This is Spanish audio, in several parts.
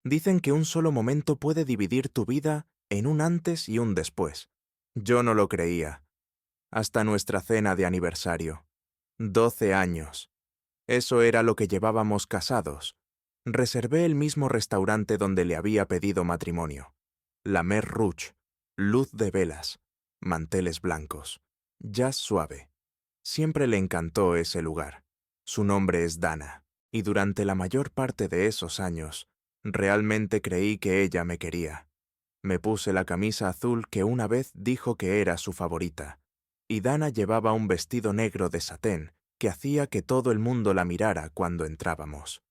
Dicen que un solo momento puede dividir tu vida en un antes y un después. Yo no lo creía. Hasta nuestra cena de aniversario. 12 años. Eso era lo que llevábamos casados. Reservé el mismo restaurante donde le había pedido matrimonio. La Mer Rouge, luz de velas, manteles blancos, jazz suave. Siempre le encantó ese lugar. Su nombre es Dana, y durante la mayor parte de esos años, realmente creí que ella me quería. Me puse la camisa azul que una vez dijo que era su favorita, y Dana llevaba un vestido negro de satén que hacía que todo el mundo la mirara cuando entrábamos.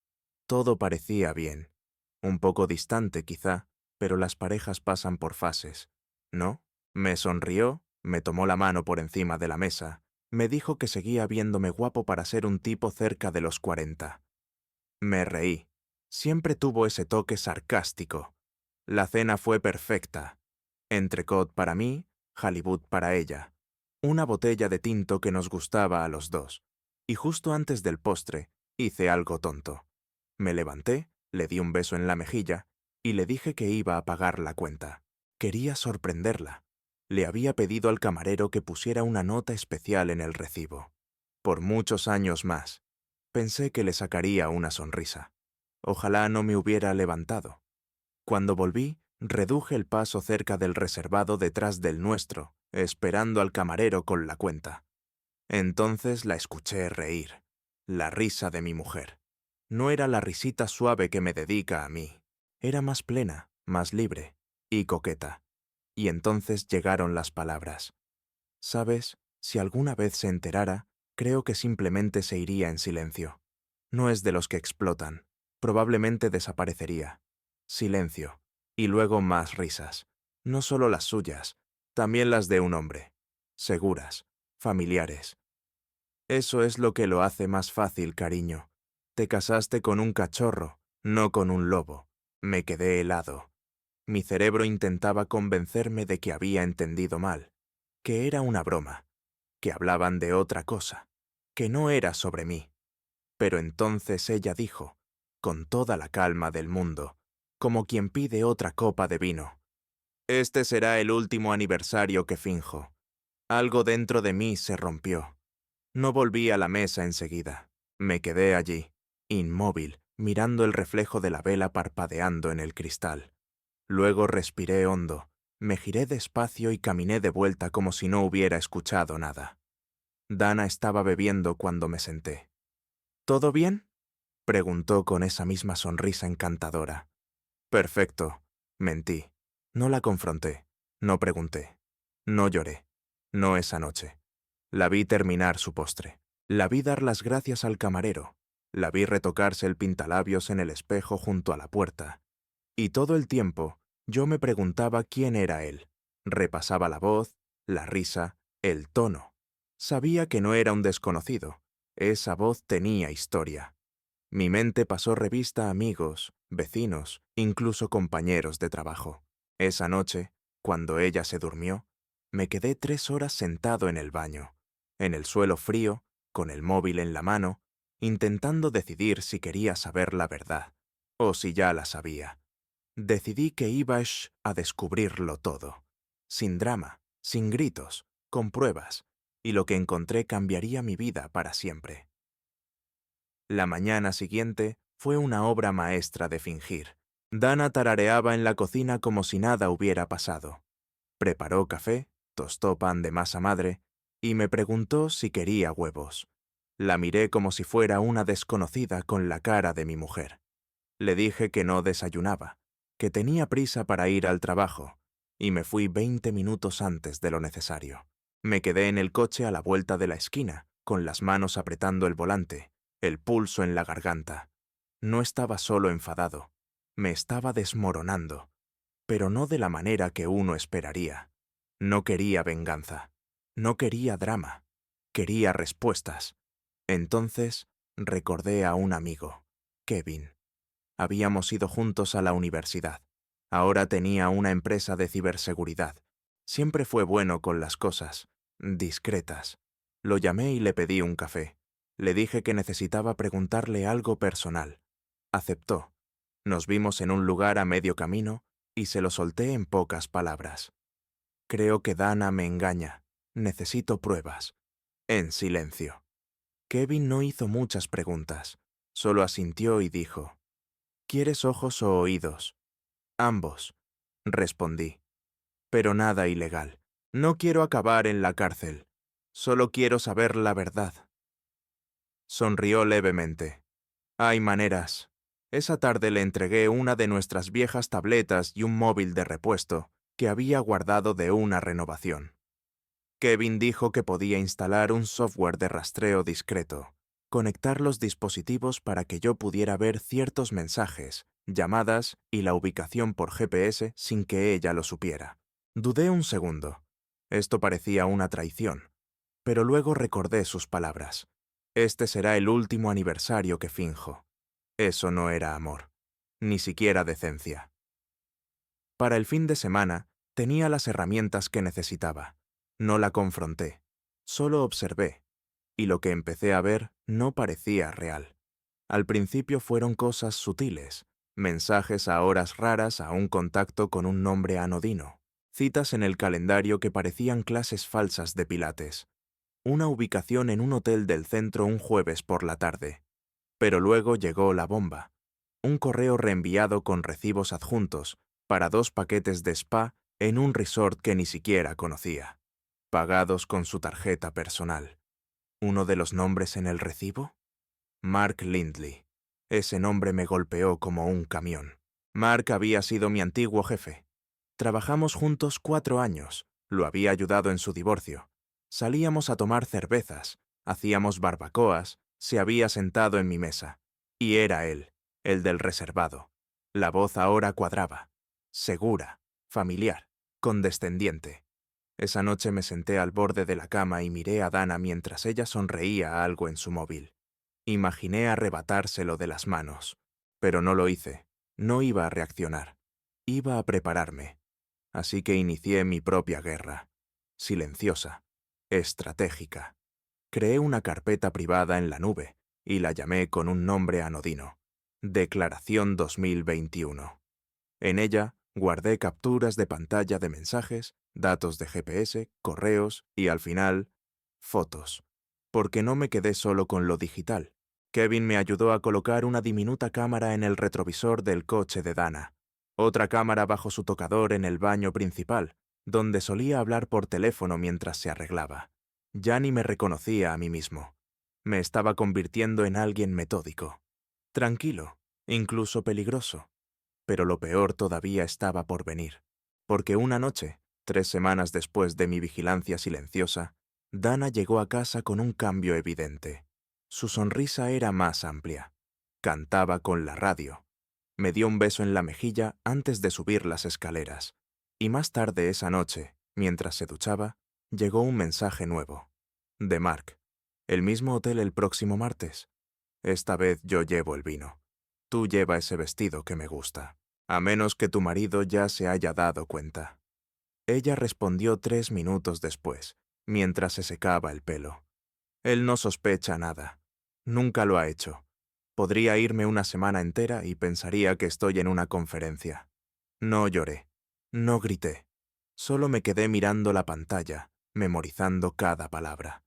Todo parecía bien. Un poco distante, quizá, pero las parejas pasan por fases, ¿no? Me sonrió, me tomó la mano por encima de la mesa, me dijo que seguía viéndome guapo para ser un tipo cerca de los 40. Me reí. Siempre tuvo ese toque sarcástico. La cena fue perfecta. Entrecot para mí, halibut para ella. Una botella de tinto que nos gustaba a los dos. Y justo antes del postre, hice algo tonto. Me levanté, le di un beso en la mejilla y le dije que iba a pagar la cuenta. Quería sorprenderla. Le había pedido al camarero que pusiera una nota especial en el recibo. Por muchos años más. Pensé que le sacaría una sonrisa. Ojalá no me hubiera levantado. Cuando volví, reduje el paso cerca del reservado detrás del nuestro, esperando al camarero con la cuenta. Entonces la escuché reír. La risa de mi mujer. No era la risita suave que me dedica a mí. Era más plena, más libre y coqueta. Y entonces llegaron las palabras. ¿Sabes? Si alguna vez se enterara, creo que simplemente se iría en silencio. No es de los que explotan. Probablemente desaparecería. Silencio. Y luego más risas. No solo las suyas, también las de un hombre. Seguras, familiares. Eso es lo que lo hace más fácil, cariño. Te casaste con un cachorro, no con un lobo. Me quedé helado. Mi cerebro intentaba convencerme de que había entendido mal, que era una broma, que hablaban de otra cosa, que no era sobre mí. Pero entonces ella dijo, con toda la calma del mundo, como quien pide otra copa de vino: «Este será el último aniversario que finjo». Algo dentro de mí se rompió. No volví a la mesa enseguida. Me quedé allí, inmóvil, mirando el reflejo de la vela parpadeando en el cristal. Luego respiré hondo, me giré despacio y caminé de vuelta como si no hubiera escuchado nada. Dana estaba bebiendo cuando me senté. ¿Todo bien?, preguntó con esa misma sonrisa encantadora. Perfecto, mentí. No la confronté, no pregunté, no lloré, no esa noche. La vi terminar su postre. La vi dar las gracias al camarero. La vi retocarse el pintalabios en el espejo junto a la puerta. Y todo el tiempo yo me preguntaba quién era él. Repasaba la voz, la risa, el tono. Sabía que no era un desconocido. Esa voz tenía historia. Mi mente pasó revista a amigos, vecinos, incluso compañeros de trabajo. Esa noche, cuando ella se durmió, me quedé 3 horas sentado en el baño, en el suelo frío, con el móvil en la mano, intentando decidir si quería saber la verdad, o si ya la sabía. Decidí que iba a descubrirlo todo, sin drama, sin gritos, con pruebas, y lo que encontré cambiaría mi vida para siempre. La mañana siguiente fue una obra maestra de fingir. Dana tarareaba en la cocina como si nada hubiera pasado. Preparó café, tostó pan de masa madre y me preguntó si quería huevos. La miré como si fuera una desconocida con la cara de mi mujer. Le dije que no desayunaba, que tenía prisa para ir al trabajo, y me fui 20 minutos antes de lo necesario. Me quedé en el coche a la vuelta de la esquina, con las manos apretando el volante, el pulso en la garganta. No estaba solo enfadado, me estaba desmoronando, pero no de la manera que uno esperaría. No quería venganza, no quería drama, quería respuestas. Entonces recordé a un amigo, Kevin. Habíamos ido juntos a la universidad. Ahora tenía una empresa de ciberseguridad. Siempre fue bueno con las cosas, discretas. Lo llamé y le pedí un café. Le dije que necesitaba preguntarle algo personal. Aceptó. Nos vimos en un lugar a medio camino y se lo solté en pocas palabras. Creo que Dana me engaña. Necesito pruebas. En silencio. Kevin no hizo muchas preguntas. Solo asintió y dijo: ¿Quieres ojos o oídos? Ambos, respondí. Pero nada ilegal. No quiero acabar en la cárcel. Solo quiero saber la verdad. Sonrió levemente. Hay maneras. Esa tarde le entregué una de nuestras viejas tabletas y un móvil de repuesto que había guardado de una renovación. Kevin dijo que podía instalar un software de rastreo discreto, conectar los dispositivos para que yo pudiera ver ciertos mensajes, llamadas y la ubicación por GPS sin que ella lo supiera. Dudé un segundo. Esto parecía una traición, pero luego recordé sus palabras. Este será el último aniversario que finjo. Eso no era amor, ni siquiera decencia. Para el fin de semana, tenía las herramientas que necesitaba. No la confronté, solo observé, y lo que empecé a ver no parecía real. Al principio fueron cosas sutiles, mensajes a horas raras a un contacto con un nombre anodino, citas en el calendario que parecían clases falsas de pilates, una ubicación en un hotel del centro un jueves por la tarde. Pero luego llegó la bomba, un correo reenviado con recibos adjuntos para 2 paquetes de spa en un resort que ni siquiera conocía, pagados con su tarjeta personal. ¿Uno de los nombres en el recibo? Mark Lindley. Ese nombre me golpeó como un camión. Mark había sido mi antiguo jefe. Trabajamos juntos 4 años, lo había ayudado en su divorcio. Salíamos a tomar cervezas, hacíamos barbacoas, se había sentado en mi mesa. Y era él, el del reservado. La voz ahora cuadraba, segura, familiar, condescendiente. Esa noche me senté al borde de la cama y miré a Dana mientras ella sonreía a algo en su móvil. Imaginé arrebatárselo de las manos, pero no lo hice. No iba a reaccionar. Iba a prepararme. Así que inicié mi propia guerra. Silenciosa, estratégica. Creé una carpeta privada en la nube y la llamé con un nombre anodino: Declaración 2021. En ella guardé capturas de pantalla de mensajes, datos de GPS, correos y, al final, fotos. Porque no me quedé solo con lo digital. Kevin me ayudó a colocar una diminuta cámara en el retrovisor del coche de Dana, otra cámara bajo su tocador en el baño principal, donde solía hablar por teléfono mientras se arreglaba. Ya ni me reconocía a mí mismo. Me estaba convirtiendo en alguien metódico, tranquilo, incluso peligroso. Pero lo peor todavía estaba por venir, porque una noche, 3 semanas después de mi vigilancia silenciosa, Dana llegó a casa con un cambio evidente. Su sonrisa era más amplia. Cantaba con la radio. Me dio un beso en la mejilla antes de subir las escaleras. Y más tarde esa noche, mientras se duchaba, llegó un mensaje nuevo. De Mark. ¿El mismo hotel el próximo martes? Esta vez yo llevo el vino. Tú lleva ese vestido que me gusta. A menos que tu marido ya se haya dado cuenta. Ella respondió 3 minutos después, mientras se secaba el pelo. Él no sospecha nada. Nunca lo ha hecho. Podría irme una semana entera y pensaría que estoy en una conferencia. No lloré. No grité. Solo me quedé mirando la pantalla, memorizando cada palabra.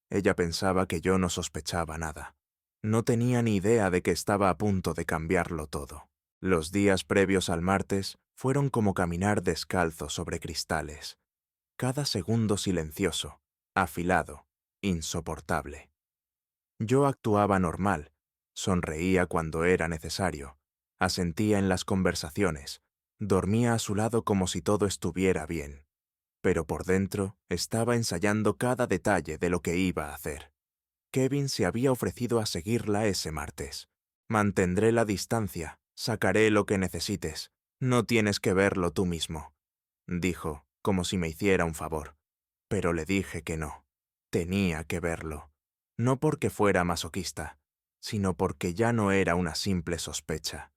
Ella pensaba que yo no sospechaba nada. No tenía ni idea de que estaba a punto de cambiarlo todo. Los días previos al martes fueron como caminar descalzo sobre cristales. Cada segundo silencioso, afilado, insoportable. Yo actuaba normal, sonreía cuando era necesario, asentía en las conversaciones, dormía a su lado como si todo estuviera bien. Pero por dentro estaba ensayando cada detalle de lo que iba a hacer. Kevin se había ofrecido a seguirla ese martes. Mantendré la distancia, sacaré lo que necesites. No tienes que verlo tú mismo, dijo, como si me hiciera un favor. Pero le dije que no. Tenía que verlo. No porque fuera masoquista, sino porque ya no era una simple sospecha.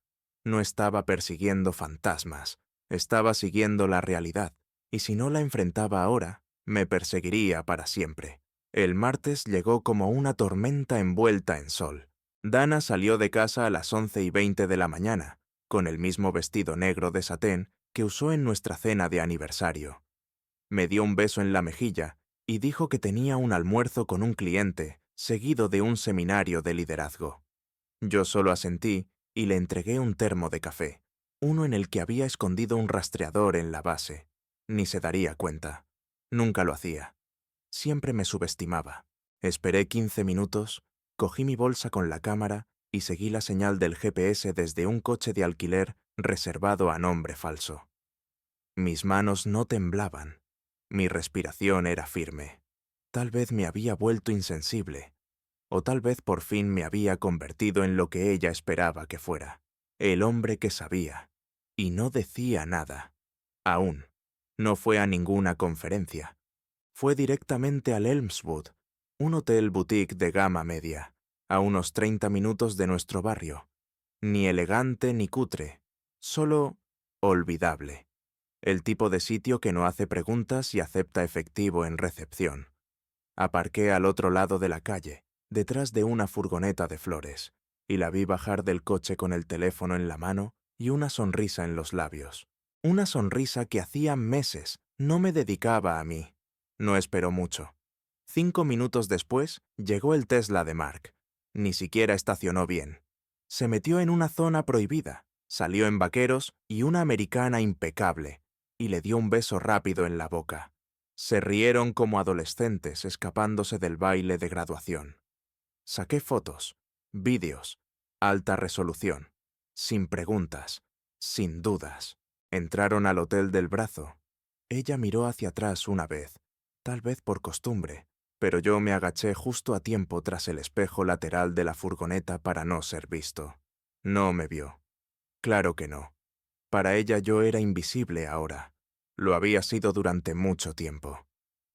No estaba persiguiendo fantasmas, estaba siguiendo la realidad, y si no la enfrentaba ahora, me perseguiría para siempre. El martes llegó como una tormenta envuelta en sol. Dana salió de casa a las 11:20 de la mañana, con el mismo vestido negro de satén que usó en nuestra cena de aniversario. Me dio un beso en la mejilla y dijo que tenía un almuerzo con un cliente, seguido de un seminario de liderazgo. Yo solo asentí y le entregué un termo de café, uno en el que había escondido un rastreador en la base. Ni se daría cuenta. Nunca lo hacía. Siempre me subestimaba. Esperé 15 minutos, cogí mi bolsa con la cámara y seguí la señal del GPS desde un coche de alquiler reservado a nombre falso. Mis manos no temblaban. Mi respiración era firme. Tal vez me había vuelto insensible, o tal vez por fin me había convertido en lo que ella esperaba que fuera, el hombre que sabía, y no decía nada. Aún. No fue a ninguna conferencia. Fue directamente al Elmswood, un hotel boutique de gama media, a unos 30 minutos de nuestro barrio. Ni elegante ni cutre, solo olvidable. El tipo de sitio que no hace preguntas y acepta efectivo en recepción. Aparqué al otro lado de la calle, detrás de una furgoneta de flores, y la vi bajar del coche con el teléfono en la mano y una sonrisa en los labios. Una sonrisa que hacía meses no me dedicaba a mí. No esperó mucho. 5 minutos después llegó el Tesla de Mark. Ni siquiera estacionó bien. Se metió en una zona prohibida, salió en vaqueros y una americana impecable, y le dio un beso rápido en la boca. Se rieron como adolescentes escapándose del baile de graduación. Saqué fotos, vídeos, alta resolución, sin preguntas, sin dudas. Entraron al hotel del brazo. Ella miró hacia atrás una vez, tal vez por costumbre, pero yo me agaché justo a tiempo tras el espejo lateral de la furgoneta para no ser visto. No me vio. Claro que no. Para ella yo era invisible ahora. Lo había sido durante mucho tiempo.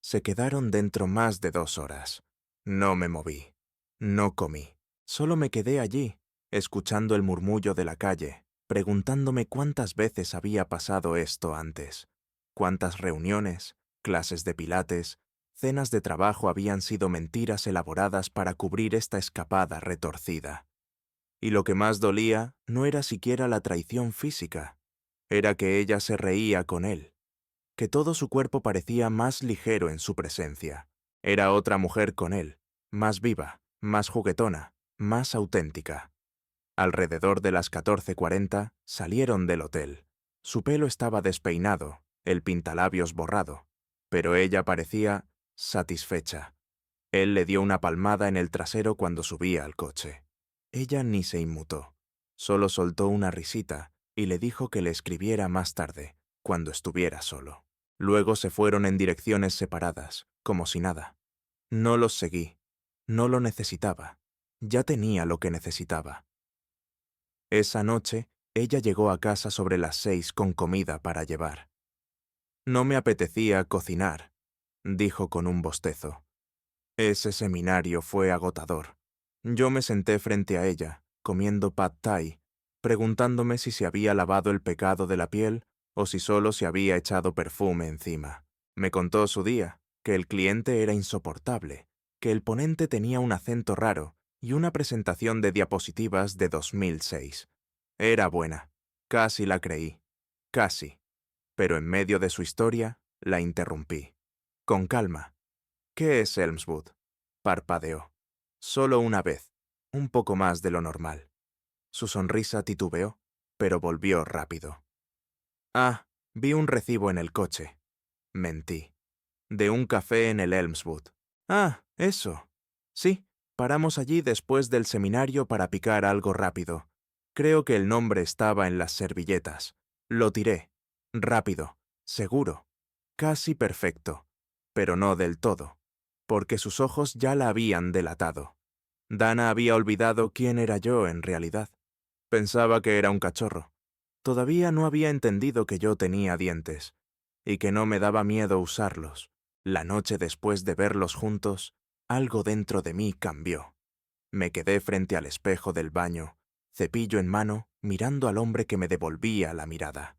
Se quedaron dentro más de 2 horas. No me moví. No comí. Solo me quedé allí, escuchando el murmullo de la calle, preguntándome cuántas veces había pasado esto antes. Cuántas reuniones, clases de pilates, cenas de trabajo habían sido mentiras elaboradas para cubrir esta escapada retorcida. Y lo que más dolía no era siquiera la traición física, era que ella se reía con él, que todo su cuerpo parecía más ligero en su presencia. Era otra mujer con él, más viva, más juguetona, más auténtica. Alrededor de las 14:40 salieron del hotel. Su pelo estaba despeinado, el pintalabios borrado, pero ella parecía satisfecha. Él le dio una palmada en el trasero cuando subía al coche. Ella ni se inmutó, solo soltó una risita y le dijo que le escribiera más tarde, cuando estuviera solo. Luego se fueron en direcciones separadas, como si nada. No los seguí. No lo necesitaba. Ya tenía lo que necesitaba. Esa noche, ella llegó a casa sobre las 6 con comida para llevar. No me apetecía cocinar, dijo con un bostezo. Ese seminario fue agotador. Yo me senté frente a ella, comiendo pad thai, preguntándome si se había lavado el pecado de la piel o si solo se había echado perfume encima. Me contó su día, que el cliente era insoportable, que el ponente tenía un acento raro y una presentación de diapositivas de 2006. Era buena. Casi la creí. Casi. Pero en medio de su historia, la interrumpí. Con calma. ¿Qué es Elmswood? Parpadeó. Solo una vez, un poco más de lo normal. Su sonrisa titubeó, pero volvió rápido. Ah, vi un recibo en el coche. Mentí. De un café en el Elmswood. Ah, eso. Sí, paramos allí después del seminario para picar algo rápido. Creo que el nombre estaba en las servilletas. Lo tiré. Rápido. Seguro. Casi perfecto. Pero no del todo, porque sus ojos ya la habían delatado. Dana había olvidado quién era yo en realidad. Pensaba que era un cachorro. Todavía no había entendido que yo tenía dientes, y que no me daba miedo usarlos. La noche después de verlos juntos, algo dentro de mí cambió. Me quedé frente al espejo del baño, cepillo en mano, mirando al hombre que me devolvía la mirada.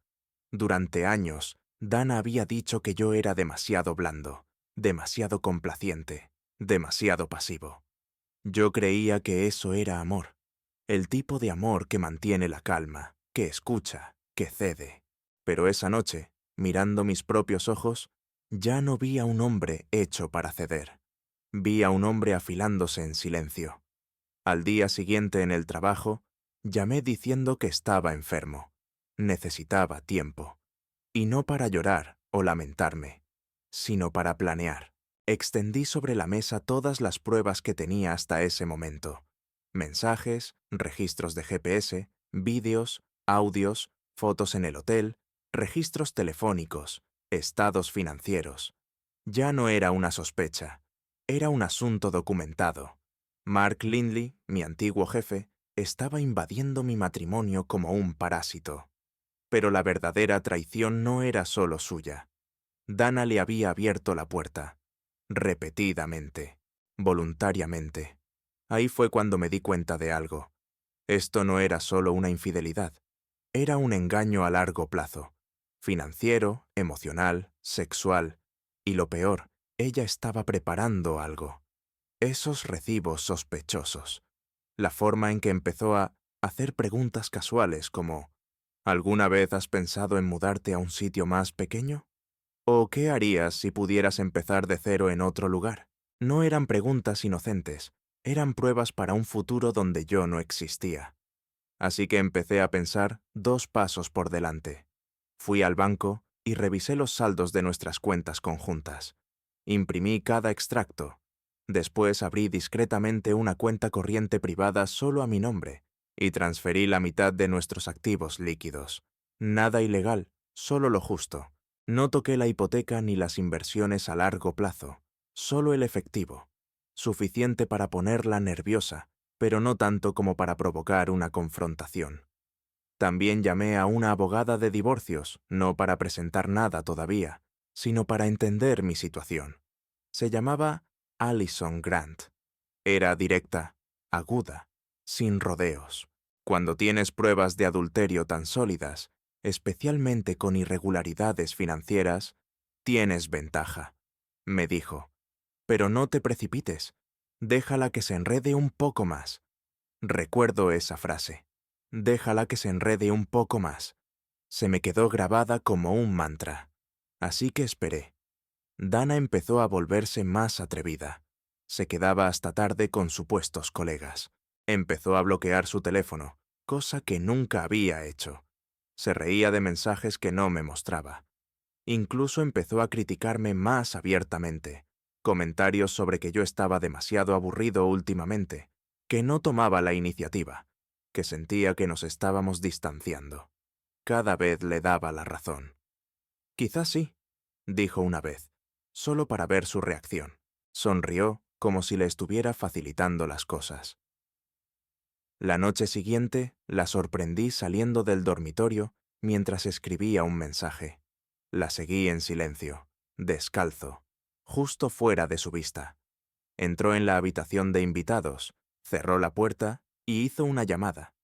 Durante años, Dana había dicho que yo era demasiado blando, demasiado complaciente, demasiado pasivo. Yo creía que eso era amor, el tipo de amor que mantiene la calma, que escucha, que cede. Pero esa noche, mirando mis propios ojos, ya no vi a un hombre hecho para ceder. Vi a un hombre afilándose en silencio. Al día siguiente en el trabajo, llamé diciendo que estaba enfermo. Necesitaba tiempo. Y no para llorar o lamentarme, sino para planear. Extendí sobre la mesa todas las pruebas que tenía hasta ese momento. Mensajes, registros de GPS, vídeos, audios, fotos en el hotel, registros telefónicos, estados financieros. Ya no era una sospecha, era un asunto documentado. Mark Lindley, mi antiguo jefe, estaba invadiendo mi matrimonio como un parásito. Pero la verdadera traición no era solo suya. Dana le había abierto la puerta, repetidamente, voluntariamente. Ahí fue cuando me di cuenta de algo. Esto no era solo una infidelidad, era un engaño a largo plazo, financiero, emocional, sexual, y lo peor, ella estaba preparando algo. Esos recibos sospechosos, la forma en que empezó a hacer preguntas casuales como ¿alguna vez has pensado en mudarte a un sitio más pequeño? ¿O qué harías si pudieras empezar de cero en otro lugar? No eran preguntas inocentes, eran pruebas para un futuro donde yo no existía. Así que empecé a pensar 2 pasos por delante. Fui al banco y revisé los saldos de nuestras cuentas conjuntas. Imprimí cada extracto. Después abrí discretamente una cuenta corriente privada solo a mi nombre y transferí la mitad de nuestros activos líquidos. Nada ilegal, solo lo justo. No toqué la hipoteca ni las inversiones a largo plazo, solo el efectivo, suficiente para ponerla nerviosa, pero no tanto como para provocar una confrontación. También llamé a una abogada de divorcios, no para presentar nada todavía, sino para entender mi situación. Se llamaba Allison Grant. Era directa, aguda, sin rodeos. Cuando tienes pruebas de adulterio tan sólidas, especialmente con irregularidades financieras, tienes ventaja, me dijo. Pero no te precipites, déjala que se enrede un poco más. Recuerdo esa frase. Déjala que se enrede un poco más. Se me quedó grabada como un mantra. Así que esperé. Dana empezó a volverse más atrevida. Se quedaba hasta tarde con supuestos colegas. Empezó a bloquear su teléfono, cosa que nunca había hecho. Se reía de mensajes que no me mostraba. Incluso empezó a criticarme más abiertamente. Comentarios sobre que yo estaba demasiado aburrido últimamente, que no tomaba la iniciativa, que sentía que nos estábamos distanciando. Cada vez le daba la razón. Quizás sí, dijo una vez, solo para ver su reacción. Sonrió como si le estuviera facilitando las cosas. La noche siguiente la sorprendí saliendo del dormitorio mientras escribía un mensaje. La seguí en silencio, descalzo, justo fuera de su vista. Entró en la habitación de invitados, cerró la puerta y hizo una llamada.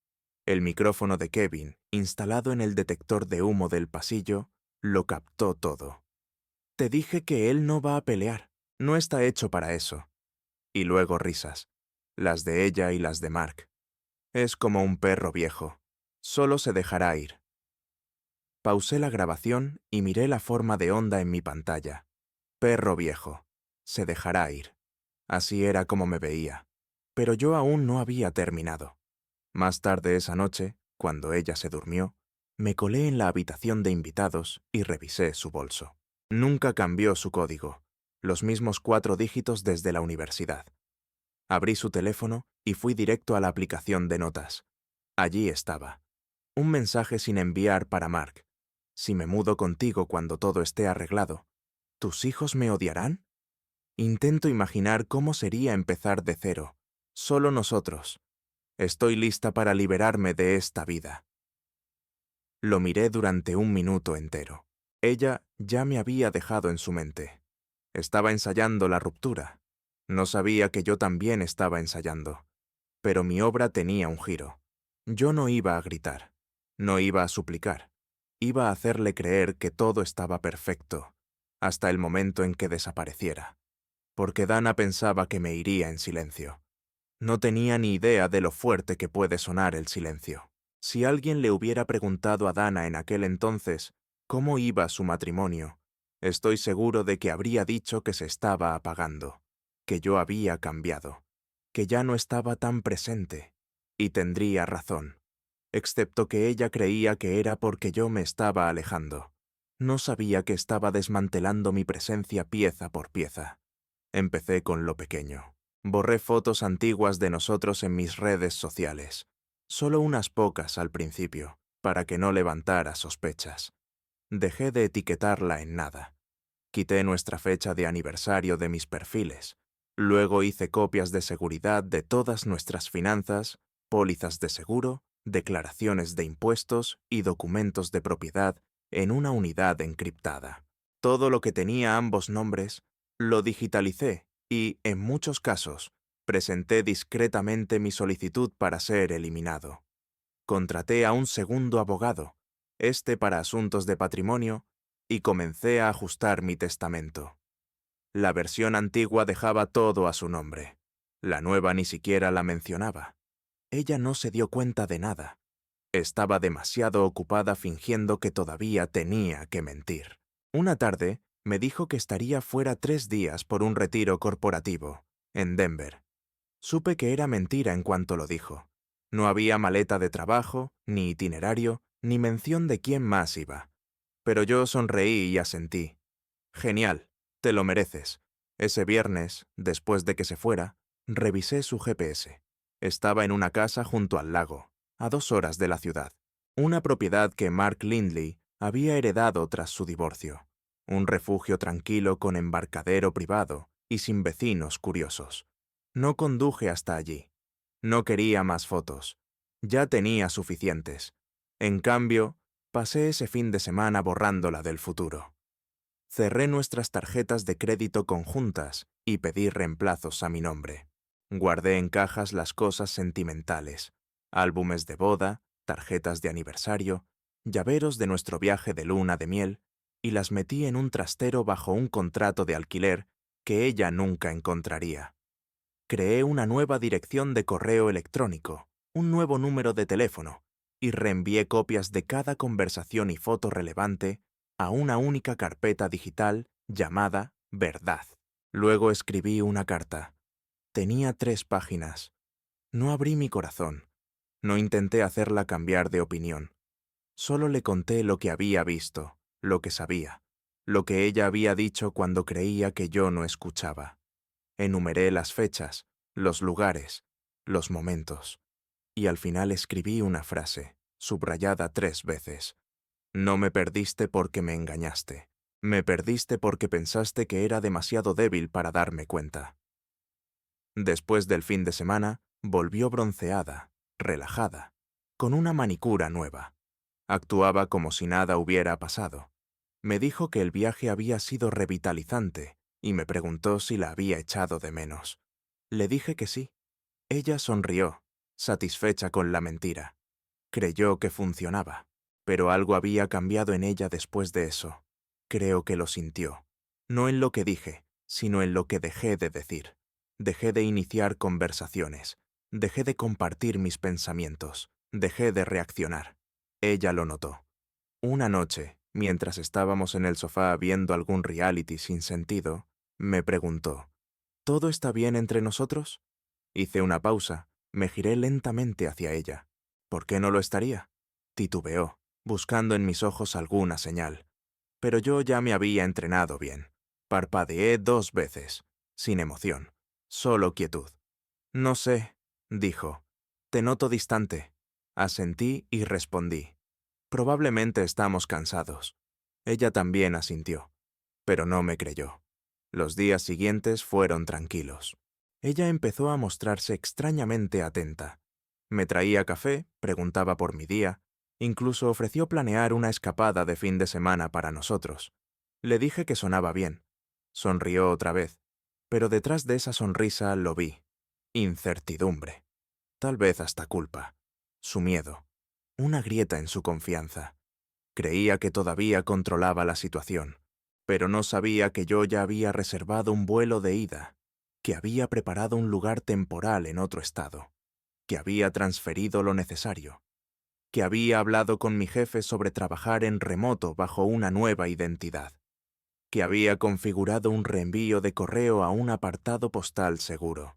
El micrófono de Kevin, instalado en el detector de humo del pasillo, lo captó todo. Te dije que él no va a pelear, no está hecho para eso. Y luego risas, las de ella y las de Mark. Es como un perro viejo, solo se dejará ir. Pausé la grabación y miré la forma de onda en mi pantalla. Perro viejo, se dejará ir. Así era como me veía, pero yo aún no había terminado. Más tarde esa noche, cuando ella se durmió, me colé en la habitación de invitados y revisé su bolso. Nunca cambió su código, los mismos 4 dígitos desde la universidad. Abrí su teléfono y fui directo a la aplicación de notas. Allí estaba. Un mensaje sin enviar para Mark. Si me mudo contigo cuando todo esté arreglado, ¿tus hijos me odiarán? Intento imaginar cómo sería empezar de cero, solo nosotros. Estoy lista para liberarme de esta vida. Lo miré durante 1 minuto entero. Ella ya me había dejado en su mente. Estaba ensayando la ruptura. No sabía que yo también estaba ensayando. Pero mi obra tenía un giro. Yo no iba a gritar. No iba a suplicar. Iba a hacerle creer que todo estaba perfecto, hasta el momento en que desapareciera. Porque Dana pensaba que me iría en silencio. No tenía ni idea de lo fuerte que puede sonar el silencio. Si alguien le hubiera preguntado a Dana en aquel entonces cómo iba su matrimonio, estoy seguro de que habría dicho que se estaba apagando, que yo había cambiado, que ya no estaba tan presente, y tendría razón, excepto que ella creía que era porque yo me estaba alejando. No sabía que estaba desmantelando mi presencia pieza por pieza. Empecé con lo pequeño. Borré fotos antiguas de nosotros en mis redes sociales. Solo unas pocas al principio, para que no levantara sospechas. Dejé de etiquetarla en nada. Quité nuestra fecha de aniversario de mis perfiles. Luego hice copias de seguridad de todas nuestras finanzas, pólizas de seguro, declaraciones de impuestos y documentos de propiedad en una unidad encriptada. Todo lo que tenía ambos nombres lo digitalicé y, en muchos casos, presenté discretamente mi solicitud para ser eliminado. Contraté a un segundo abogado, este para asuntos de patrimonio, y comencé a ajustar mi testamento. La versión antigua dejaba todo a su nombre. La nueva ni siquiera la mencionaba. Ella no se dio cuenta de nada. Estaba demasiado ocupada fingiendo que todavía tenía que mentir. Una tarde, me dijo que estaría fuera 3 días por un retiro corporativo, en Denver. Supe que era mentira en cuanto lo dijo. No había maleta de trabajo, ni itinerario, ni mención de quién más iba. Pero yo sonreí y asentí. Genial, te lo mereces. Ese viernes, después de que se fuera, revisé su GPS. Estaba en una casa junto al lago, a 2 horas de la ciudad. Una propiedad que Mark Lindley había heredado tras su divorcio. Un refugio tranquilo con embarcadero privado y sin vecinos curiosos. No conduje hasta allí. No quería más fotos. Ya tenía suficientes. En cambio, pasé ese fin de semana borrándola del futuro. Cerré nuestras tarjetas de crédito conjuntas y pedí reemplazos a mi nombre. Guardé en cajas las cosas sentimentales, álbumes de boda, tarjetas de aniversario, llaveros de nuestro viaje de luna de miel, y las metí en un trastero bajo un contrato de alquiler que ella nunca encontraría. Creé una nueva dirección de correo electrónico, un nuevo número de teléfono, y reenvié copias de cada conversación y foto relevante a una única carpeta digital llamada Verdad. Luego escribí una carta. Tenía 3 páginas. No abrí mi corazón. No intenté hacerla cambiar de opinión. Solo le conté lo que había visto, lo que sabía, lo que ella había dicho cuando creía que yo no escuchaba. Enumeré las fechas, los lugares, los momentos, y al final escribí una frase, subrayada 3 veces. No me perdiste porque me engañaste. Me perdiste porque pensaste que era demasiado débil para darme cuenta. Después del fin de semana, volvió bronceada, relajada, con una manicura nueva. Actuaba como si nada hubiera pasado. Me dijo que el viaje había sido revitalizante y me preguntó si la había echado de menos. Le dije que sí. Ella sonrió, satisfecha con la mentira. Creyó que funcionaba, pero algo había cambiado en ella después de eso. Creo que lo sintió. No en lo que dije, sino en lo que dejé de decir. Dejé de iniciar conversaciones. Dejé de compartir mis pensamientos. Dejé de reaccionar. Ella lo notó. Una noche, mientras estábamos en el sofá viendo algún reality sin sentido, me preguntó, ¿todo está bien entre nosotros? Hice una pausa, me giré lentamente hacia ella. ¿Por qué no lo estaría? Titubeó, buscando en mis ojos alguna señal. Pero yo ya me había entrenado bien. Parpadeé 2 veces, sin emoción, solo quietud. No sé, dijo. Te noto distante. Asentí y respondí. Probablemente estamos cansados. Ella también asintió, pero no me creyó. Los días siguientes fueron tranquilos. Ella empezó a mostrarse extrañamente atenta. Me traía café, preguntaba por mi día, incluso ofreció planear una escapada de fin de semana para nosotros. Le dije que sonaba bien. Sonrió otra vez, pero detrás de esa sonrisa lo vi. Incertidumbre. Tal vez hasta culpa. Su miedo. Una grieta en su confianza. Creía que todavía controlaba la situación, pero no sabía que yo ya había reservado un vuelo de ida, que había preparado un lugar temporal en otro estado, que había transferido lo necesario. que había hablado con mi jefe sobre trabajar en remoto bajo una nueva identidad, que había configurado un reenvío de correo a un apartado postal seguro.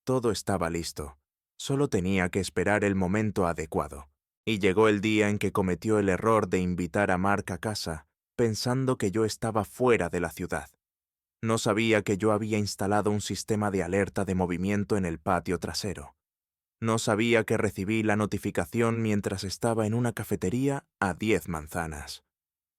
Todo estaba listo. Solo tenía que esperar el momento adecuado. Y llegó el día en que cometió el error de invitar a Mark a casa, pensando que yo estaba fuera de la ciudad. No sabía que yo había instalado un sistema de alerta de movimiento en el patio trasero. No sabía que recibí la notificación mientras estaba en una cafetería a 10 manzanas.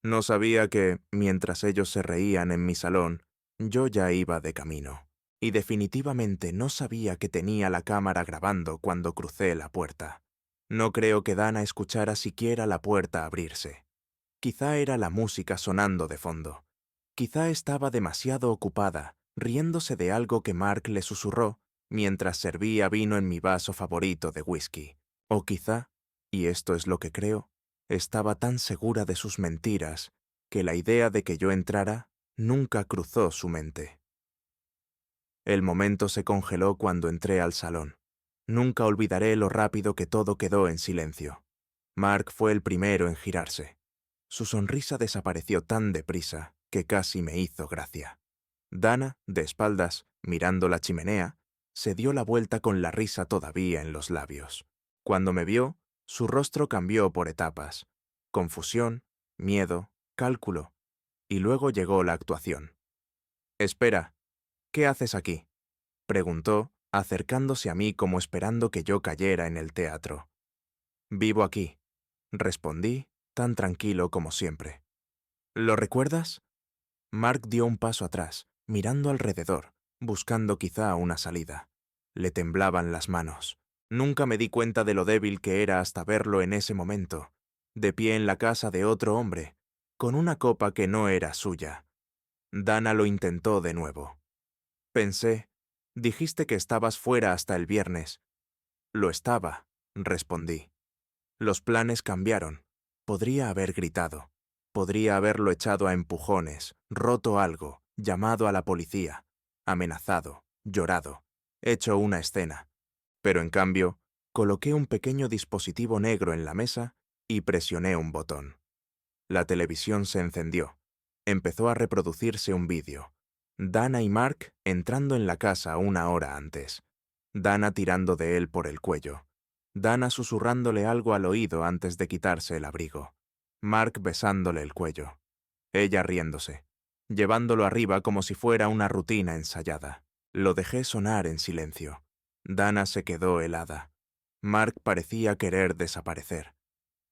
No sabía que, mientras ellos se reían en mi salón, yo ya iba de camino. Y definitivamente no sabía que tenía la cámara grabando cuando crucé la puerta. No creo que Dana escuchara siquiera la puerta abrirse. Quizá era la música sonando de fondo. Quizá estaba demasiado ocupada, riéndose de algo que Mark le susurró mientras servía vino en mi vaso favorito de whisky. O quizá, y esto es lo que creo, estaba tan segura de sus mentiras que la idea de que yo entrara nunca cruzó su mente. El momento se congeló cuando entré al salón. Nunca olvidaré lo rápido que todo quedó en silencio. Mark fue el primero en girarse. Su sonrisa desapareció tan deprisa que casi me hizo gracia. Dana, de espaldas, mirando la chimenea, se dio la vuelta con la risa todavía en los labios. Cuando me vio, su rostro cambió por etapas. Confusión, miedo, cálculo. Y luego llegó la actuación. «Espera, ¿qué haces aquí?», preguntó, acercándose a mí como esperando que yo cayera en el teatro. «Vivo aquí», respondí, tan tranquilo como siempre. «¿Lo recuerdas?». Mark dio un paso atrás, mirando alrededor, buscando quizá una salida. Le temblaban las manos. Nunca me di cuenta de lo débil que era hasta verlo en ese momento, de pie en la casa de otro hombre, con una copa que no era suya. Dana lo intentó de nuevo. Pensé, dijiste que estabas fuera hasta el viernes. Lo estaba, respondí. Los planes cambiaron. Podría haber gritado. Podría haberlo echado a empujones, roto algo, llamado a la policía, amenazado, llorado, hecho una escena. Pero en cambio, coloqué un pequeño dispositivo negro en la mesa y presioné un botón. La televisión se encendió. Empezó a reproducirse un vídeo. Dana y Mark entrando en la casa una hora antes. Dana tirando de él por el cuello. Dana susurrándole algo al oído antes de quitarse el abrigo. Mark besándole el cuello. Ella riéndose, llevándolo arriba como si fuera una rutina ensayada. Lo dejé sonar en silencio. Dana se quedó helada. Mark parecía querer desaparecer.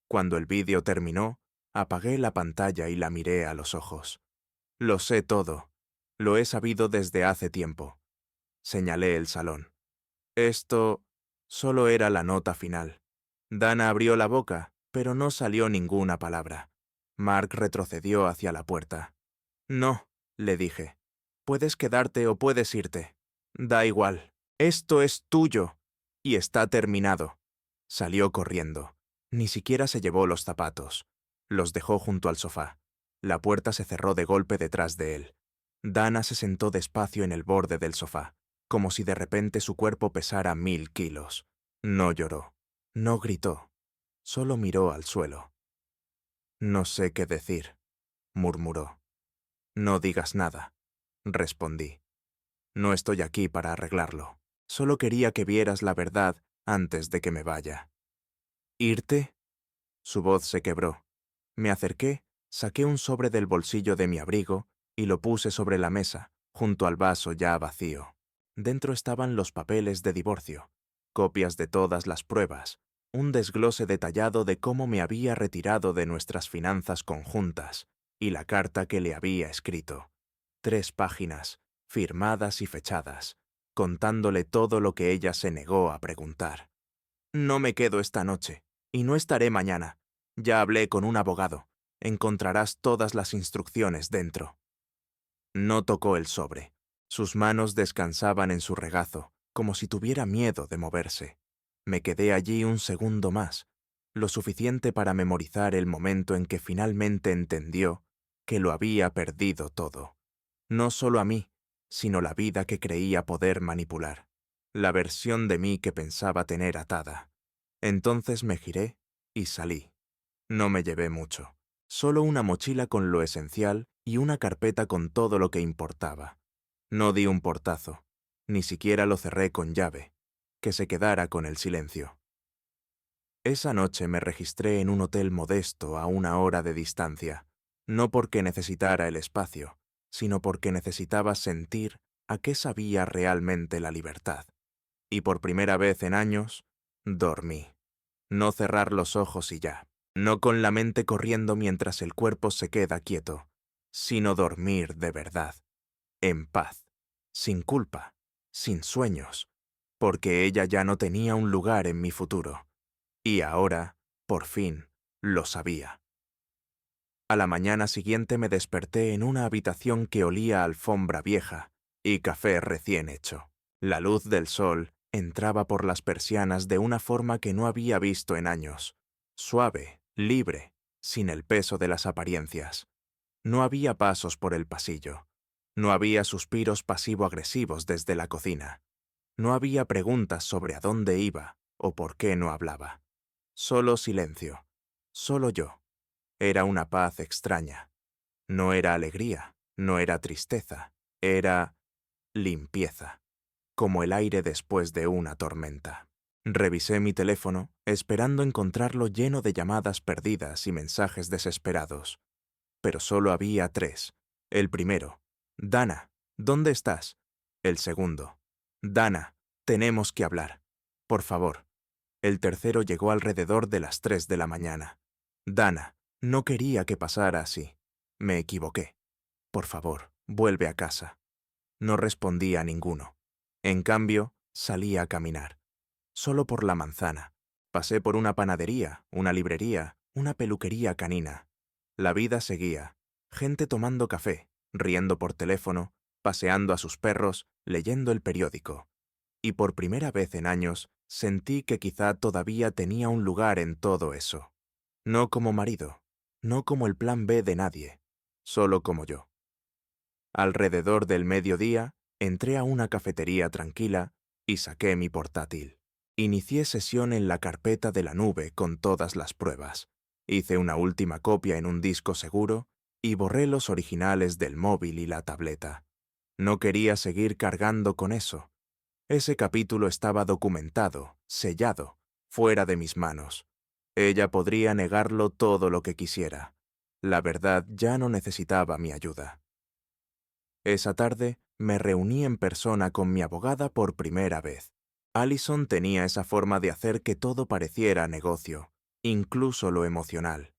Cuando el vídeo terminó, apagué la pantalla y la miré a los ojos. Lo sé todo. Lo he sabido desde hace tiempo. Señalé el salón. Esto solo era la nota final. Dana abrió la boca, pero no salió ninguna palabra. Mark retrocedió hacia la puerta. «No», le dije. «Puedes quedarte o puedes irte. Da igual. Esto es tuyo. Y está terminado». Salió corriendo. Ni siquiera se llevó los zapatos. Los dejó junto al sofá. La puerta se cerró de golpe detrás de él. Dana se sentó despacio en el borde del sofá, como si de repente su cuerpo pesara 1000 kilos. No lloró. No gritó. Solo miró al suelo. «No sé qué decir», murmuró. «No digas nada», respondí. «No estoy aquí para arreglarlo. Solo quería que vieras la verdad antes de que me vaya». «¿Irte?». Su voz se quebró. Me acerqué, saqué un sobre del bolsillo de mi abrigo y lo puse sobre la mesa, junto al vaso ya vacío. Dentro estaban los papeles de divorcio, copias de todas las pruebas, un desglose detallado de cómo me había retirado de nuestras finanzas conjuntas y la carta que le había escrito. 3 páginas, firmadas y fechadas, contándole todo lo que ella se negó a preguntar. «No me quedo esta noche, y no estaré mañana. Ya hablé con un abogado. Encontrarás todas las instrucciones dentro». No tocó el sobre. Sus manos descansaban en su regazo, como si tuviera miedo de moverse. Me quedé allí un segundo más, lo suficiente para memorizar el momento en que finalmente entendió que lo había perdido todo. No solo a mí, sino la vida que creía poder manipular, la versión de mí que pensaba tener atada. Entonces me giré Y salí. No me llevé mucho. Solo una mochila con lo esencial y una carpeta con todo lo que importaba. No di un portazo. Ni siquiera lo cerré con llave. Que se quedara con el silencio. Esa noche me registré en un hotel modesto a 1 hora de distancia, no porque necesitara el espacio, sino porque necesitaba sentir a qué sabía realmente la libertad. Y por primera vez en años, dormí. No cerrar los ojos y ya, no con la mente corriendo mientras el cuerpo se queda quieto, sino dormir de verdad, en paz, sin culpa, sin sueños, porque ella ya no tenía un lugar en mi futuro. Y ahora, por fin, lo sabía. A la mañana siguiente me desperté en una habitación que olía a alfombra vieja y café recién hecho. La luz del sol entraba por las persianas de una forma que no había visto en años. Suave, libre, sin el peso de las apariencias. No había pasos por el pasillo. No había suspiros pasivo-agresivos desde la cocina. No había preguntas sobre a dónde iba o por qué no hablaba. Solo silencio. Solo yo. Era una paz extraña. No era alegría, no era tristeza, era limpieza, como el aire después de una tormenta. Revisé mi teléfono, esperando encontrarlo lleno de llamadas perdidas y mensajes desesperados. Pero solo había 3. El primero: Dana, ¿dónde estás? El segundo: Dana, tenemos que hablar. Por favor. El tercero llegó alrededor de las 3 de la mañana. Dana, no quería que pasara así. Me equivoqué. Por favor, vuelve a casa. No respondí a ninguno. En cambio, salí a caminar. Solo por la manzana. Pasé por una panadería, una librería, una peluquería canina. La vida seguía. Gente tomando café, riendo por teléfono, paseando a sus perros, leyendo el periódico. Y por primera vez en años, sentí que quizá todavía tenía un lugar en todo eso. No como marido, no como el plan B de nadie, solo como yo. Alrededor del mediodía, entré a una cafetería tranquila y saqué mi portátil. Inicié sesión en la carpeta de la nube con todas las pruebas. Hice una última copia en un disco seguro y borré los originales del móvil y la tableta. No quería seguir cargando con eso. Ese capítulo estaba documentado, sellado, fuera de mis manos. Ella podría negarlo todo lo que quisiera. La verdad ya no necesitaba mi ayuda. Esa tarde me reuní en persona con mi abogada por primera vez. Allison tenía esa forma de hacer que todo pareciera negocio, incluso lo emocional.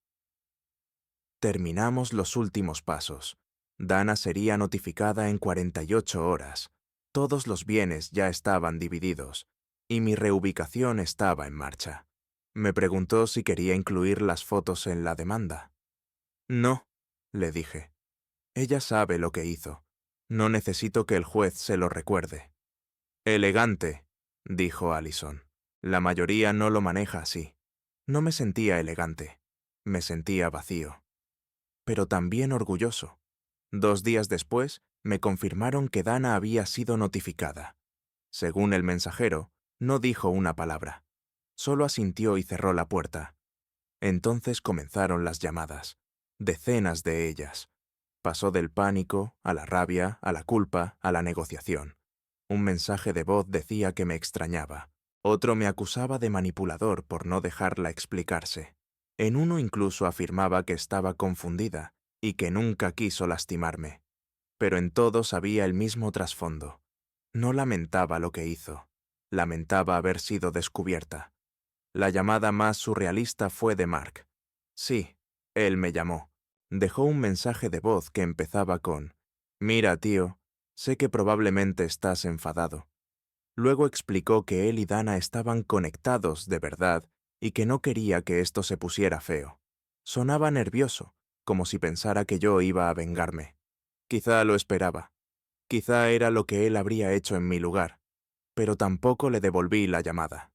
Terminamos los últimos pasos. Dana sería notificada en 48 horas. Todos los bienes ya estaban divididos, y mi reubicación estaba en marcha. Me preguntó si quería incluir las fotos en la demanda. No, le dije. Ella sabe lo que hizo. No necesito que el juez se lo recuerde. Elegante, dijo Allison. La mayoría no lo maneja así. No me sentía elegante. Me sentía vacío. Pero también orgulloso. 2 días después, me confirmaron que Dana había sido notificada. Según el mensajero, no dijo una palabra. Solo asintió y cerró la puerta. Entonces comenzaron las llamadas. Decenas de ellas. Pasó del pánico, a la rabia, a la culpa, a la negociación. Un mensaje de voz decía que me extrañaba. Otro me acusaba de manipulador por no dejarla explicarse. En uno incluso afirmaba que estaba confundida y que nunca quiso lastimarme. Pero en todos había el mismo trasfondo. No lamentaba lo que hizo. Lamentaba haber sido descubierta. La llamada más surrealista fue de Mark. Sí, él me llamó. Dejó un mensaje de voz que empezaba con: «Mira, tío, sé que probablemente estás enfadado». Luego explicó que él y Dana estaban conectados de verdad y que no quería que esto se pusiera feo. Sonaba nervioso, como si pensara que yo iba a vengarme. Quizá lo esperaba. Quizá era lo que él habría hecho en mi lugar, pero tampoco le devolví la llamada.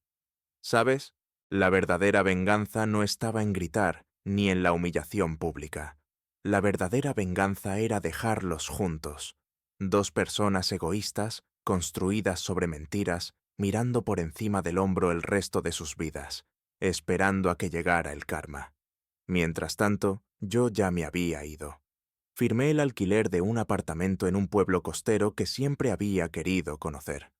¿Sabes? La verdadera venganza no estaba en gritar ni en la humillación pública. La verdadera venganza era dejarlos juntos. 2 personas egoístas, construidas sobre mentiras, mirando por encima del hombro el resto de sus vidas. esperando a que llegara el karma. Mientras tanto, yo ya me había ido. Firmé el alquiler de un apartamento en un pueblo costero que siempre había querido conocer.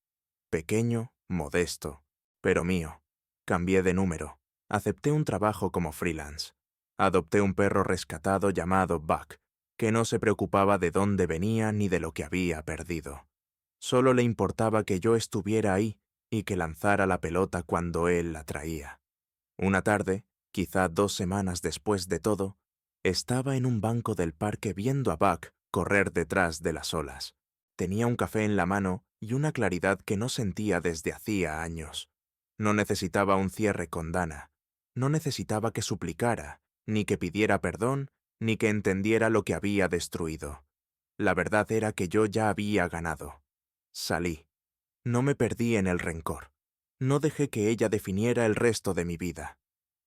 Pequeño, modesto, pero mío. Cambié de número. Acepté un trabajo como freelance. Adopté un perro rescatado llamado Buck, que no se preocupaba de dónde venía ni de lo que había perdido. Solo le importaba que yo estuviera ahí y que lanzara la pelota cuando él la traía. Una tarde, quizá 2 semanas después de todo, estaba en un banco del parque viendo a Buck correr detrás de las olas. Tenía un café en la mano y una claridad que no sentía desde hacía años. No necesitaba un cierre con Dana. No necesitaba que suplicara, ni que pidiera perdón, ni que entendiera lo que había destruido. La verdad era que yo ya había ganado. Salí. No me perdí en el rencor. No dejé que ella definiera el resto de mi vida.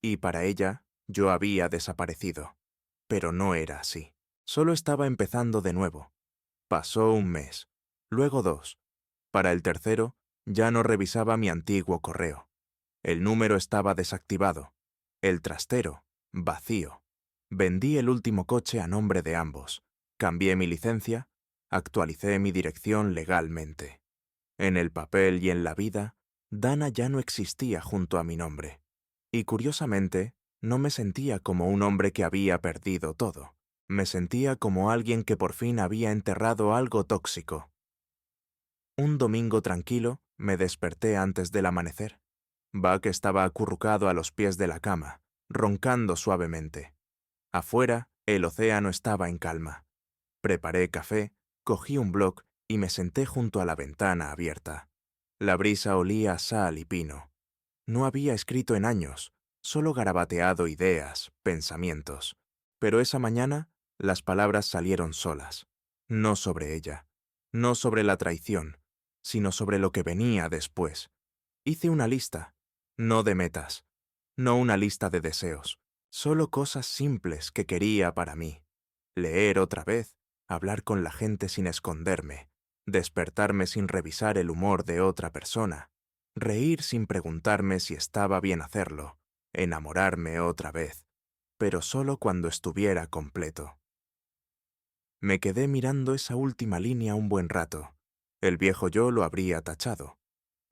Y para ella, yo había desaparecido. Pero no era así. Solo estaba empezando de nuevo. Pasó un mes, luego 2. Para el tercero, ya no revisaba mi antiguo correo. El número estaba desactivado. El trastero, vacío. Vendí el último coche a nombre de ambos. Cambié mi licencia, actualicé mi dirección legalmente. En el papel y en la vida, Dana ya no existía junto a mi nombre. Y curiosamente, no me sentía como un hombre que había perdido todo. Me sentía como alguien que por fin había enterrado algo tóxico. Un domingo tranquilo, me desperté antes del amanecer. Buck estaba acurrucado a los pies de la cama, roncando suavemente. Afuera, el océano estaba en calma. Preparé café, cogí un bloc y me senté junto a la ventana abierta. La brisa olía a sal y pino. No había escrito en años, solo garabateado ideas, pensamientos. Pero esa mañana, las palabras salieron solas. No sobre ella, no sobre la traición, sino sobre lo que venía después. Hice una lista, no de metas, no una lista de deseos, solo cosas simples que quería para mí. Leer otra vez, hablar con la gente sin esconderme, despertarme sin revisar el humor de otra persona, reír sin preguntarme si estaba bien hacerlo, enamorarme otra vez, pero solo cuando estuviera completo. Me quedé mirando esa última línea un buen rato. El viejo yo lo habría tachado.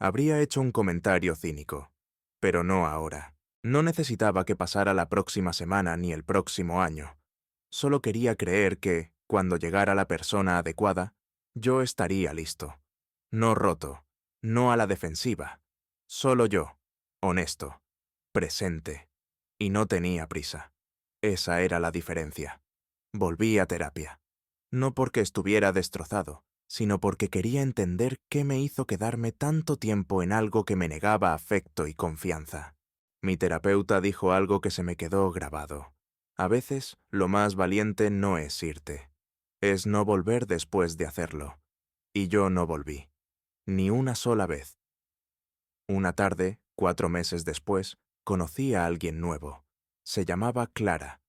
Habría hecho un comentario cínico. Pero no ahora. No necesitaba que pasara la próxima semana ni el próximo año. Solo quería creer que, cuando llegara la persona adecuada, yo estaría listo. No roto, no a la defensiva. Solo yo, honesto, presente. Y no tenía prisa. Esa era la diferencia. Volví a terapia. No porque estuviera destrozado, sino porque quería entender qué me hizo quedarme tanto tiempo en algo que me negaba afecto y confianza. Mi terapeuta dijo algo que se me quedó grabado. A veces, lo más valiente no es irte. Es no volver después de hacerlo. Y yo no volví. Ni una sola vez. Una tarde, 4 meses después, conocí a alguien nuevo. Se llamaba Clara.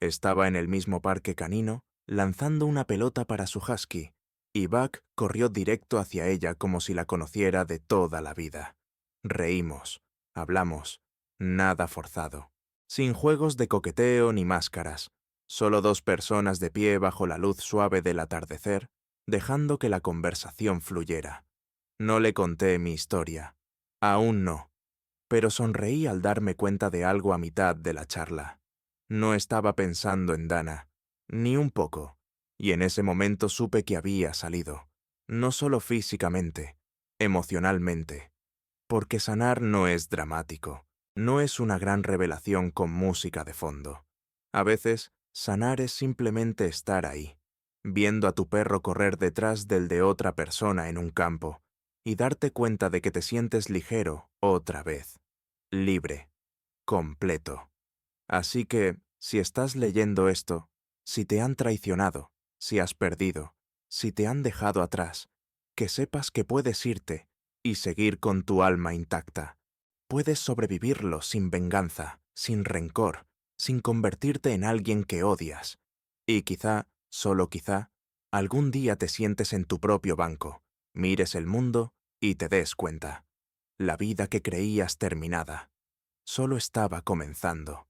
Estaba en el mismo parque canino, lanzando una pelota para su husky, y Buck corrió directo hacia ella como si la conociera de toda la vida. Reímos, hablamos, nada forzado, sin juegos de coqueteo ni máscaras, solo 2 personas de pie bajo la luz suave del atardecer, dejando que la conversación fluyera. No le conté mi historia, aún no, pero sonreí al darme cuenta de algo a mitad de la charla. No estaba pensando en Dana, ni un poco, y en ese momento supe que había salido, no solo físicamente, emocionalmente, porque sanar no es dramático, no es una gran revelación con música de fondo. A veces, sanar es simplemente estar ahí, viendo a tu perro correr detrás del de otra persona en un campo, y darte cuenta de que te sientes ligero otra vez, libre, completo. Así que, si estás leyendo esto, si te han traicionado, si has perdido, si te han dejado atrás, que sepas que puedes irte y seguir con tu alma intacta. Puedes sobrevivirlo sin venganza, sin rencor, sin convertirte en alguien que odias. Y quizá, solo quizá, algún día te sientes en tu propio banco, mires el mundo y te des cuenta. La vida que creías terminada solo estaba comenzando.